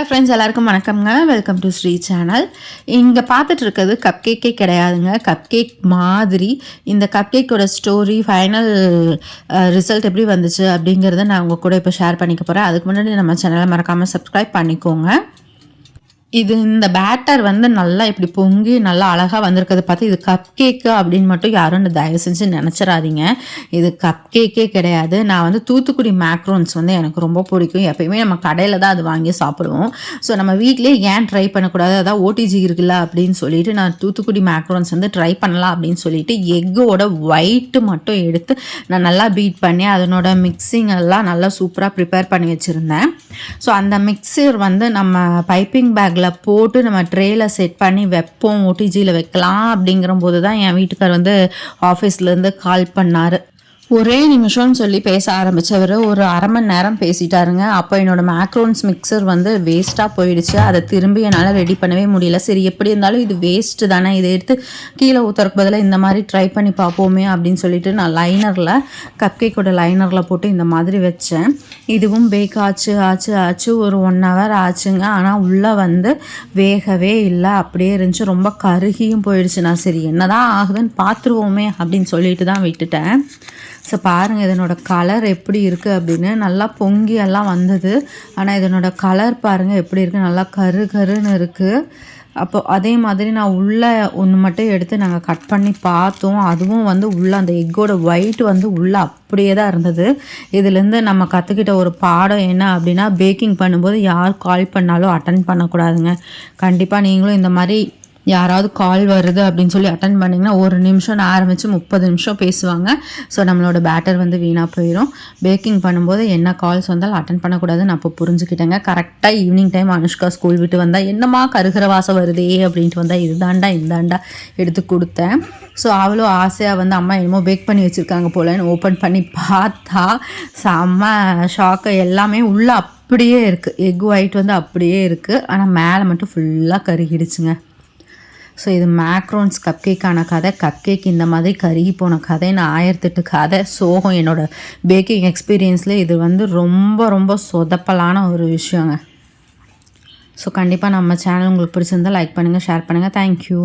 Hello friends, எல்லாருக்கும் வணக்கம்ங்க. Welcome to Sri channel. இங்கே பார்த்துட்டு இருக்கிறது கப் கேக்கே கிடையாதுங்க. கப் கேக் மாதிரி இந்த கப் கேக்கோட ஸ்டோரி, ஃபைனல் ரிசல்ட் எப்படி வந்துச்சு அப்படிங்கிறத நான் உங்கள் கூட இப்போ ஷேர் பண்ணிக்க போகிறேன். அதுக்கு முன்னாடி நம்ம சேனலை மறக்காமல் சப்ஸ்கிரைப் பண்ணிக்கோங்க. இந்த பேட்டர் வந்து நல்லா இப்படி பொங்கி நல்லா அழகாக வந்திருக்கிறத பார்த்து இது கப் கேக்கு அப்படின்னு மட்டும் யாரும் தயவு செஞ்சு நினச்சிடாதீங்க. இது கப் கேக்கே கிடையாது. நான் வந்து தூத்துக்குடி மேக்ரோன்ஸ் வந்து எனக்கு ரொம்ப பிடிக்கும். எப்பயுமே நம்ம கடையில் தான் அது வாங்கி சாப்பிடுவோம். ஸோ நம்ம வீட்டிலே ஏன் ட்ரை பண்ணக்கூடாது, அதான் ஓடிஜி இருக்குல்ல அப்படின்னு சொல்லிட்டு நான் தூத்துக்குடி மேக்ரோன்ஸ் வந்து ட்ரை பண்ணலாம் அப்படின்னு சொல்லிட்டு எக்கோட ஒயிட்டு மட்டும் எடுத்து நான் நல்லா பீட் பண்ணி அதனோட மிக்சிங் எல்லாம் நல்லா சூப்பராக ப்ரிப்பேர் பண்ணி வச்சுருந்தேன். ஸோ அந்த மிக்சர் வந்து நம்ம பைப்பிங் பேக்கில் போட்டு நம்ம ட்ரேயில் செட் பண்ணி வைப்போம், ஓடிஜியில் வைக்கலாம் அப்படிங்கிற போது தான் என் வீட்டுக்கார் வந்து ஆஃபீஸ்லேருந்து கால் பண்ணார். ஒரே நிமிஷம்னு சொல்லி பேச ஆரம்பித்தவர் ஒரு அரை மணி நேரம் பேசிட்டாருங்க. அப்போ என்னோடய மேக்ரோன்ஸ் மிக்சர் வந்து வேஸ்ட்டாக போயிடுச்சு. அதை திரும்பி என்னால் ரெடி பண்ணவே முடியல. சரி, எப்படி இருந்தாலும் இது வேஸ்ட்டு தானே, இதை எடுத்து கீழே ஊற்றுறக்கு பதிலாக இந்த மாதிரி ட்ரை பண்ணி பார்ப்போமே அப்படின்னு சொல்லிட்டு நான் லைனரில் கப் கேக்கோட லைனரில் போட்டு இந்த மாதிரி வச்சேன். இதுவும் பேக் ஆச்சு ஒரு 1 hour ஆச்சுங்க. ஆனால் உள்ளே வந்து வேகவே இல்லை, அப்படியே இருந்துச்சு. ரொம்ப கருகியும் போயிடுச்சு. நான் சரி என்னதான் ஆகுதுன்னு பார்த்துருவோமே அப்படின்னு சொல்லிட்டு தான் விட்டுட்டேன். ஸோ பாருங்கள் இதனோட கலர் எப்படி இருக்குது அப்படின்னு. நல்லா பொங்கி எல்லாம் வந்தது. ஆனால் இதனோட கலர் பாருங்கள் எப்படி இருக்குது, நல்லா கருன்னு இருக்குது. அப்போ அதே மாதிரி நான் உள்ளே ஒன்று மட்டும் எடுத்து நாங்கள் கட் பண்ணி பார்த்தோம். அதுவும் வந்து உள்ளே அந்த எக்கோட ஒயிட் வந்து உள்ளே அப்படியே தான் இருந்தது. இதுலேருந்து நம்ம கற்றுக்கிட்ட ஒரு பாடம் என்ன அப்படின்னா, பேக்கிங் பண்ணும்போது யார் கால் பண்ணாலும் அட்டன் பண்ணக்கூடாதுங்க. கண்டிப்பாக நீங்களும் இந்த மாதிரி யாராவது கால் வருது அப்படின்னு சொல்லி அட்டன் பண்ணிங்கன்னா 1 நிமிஷம் ஆரம்பித்து 30 நிமிஷம் பேசுவாங்க. ஸோ நம்மளோட பேட்டர் வந்து வீணாக போயிடும். பேக்கிங் பண்ணும்போது என்ன கால்ஸ் வந்தாலும் அட்டன் பண்ணக்கூடாதுன்னு நான் இப்போ புரிஞ்சுக்கிட்டேங்க. கரெக்டாக ஈவினிங் டைம் அனுஷ்கா ஸ்கூல் விட்டு வந்தால் என்னம்மா கருகிற வாசம் வருதே அப்படின்ட்டு வந்தால் இந்தாண்டா எடுத்து கொடுத்தேன். ஸோ அவ்வளோ ஆசையாக வந்து அம்மா என்னமோ பேக் பண்ணி வச்சுருக்காங்க போலன்னு ஓப்பன் பண்ணி பார்த்தா செம்ம ஷாக்கு. எல்லாமே உள்ளே அப்படியே இருக்குது. எக் ஒயிட் வந்து அப்படியே இருக்குது. ஆனால் மேலே மட்டும் ஃபுல்லாக கருகிடுச்சுங்க. ஸோ இது மேக்ரோன்ஸ் கப் கேக்கான கதை. கப் கேக் இந்த மாதிரி கருகி போன கதை நான் 1008 கதை சோகம். என்னோடய பேக்கிங் எக்ஸ்பீரியன்ஸில் இது வந்து ரொம்ப சொதப்பலான ஒரு விஷயங்க. ஸோ கண்டிப்பாக நம்ம சேனல் உங்களுக்கு பிடிச்சிருந்தால் லைக் பண்ணுங்கள், ஷேர் பண்ணுங்கள். தேங்க்யூ.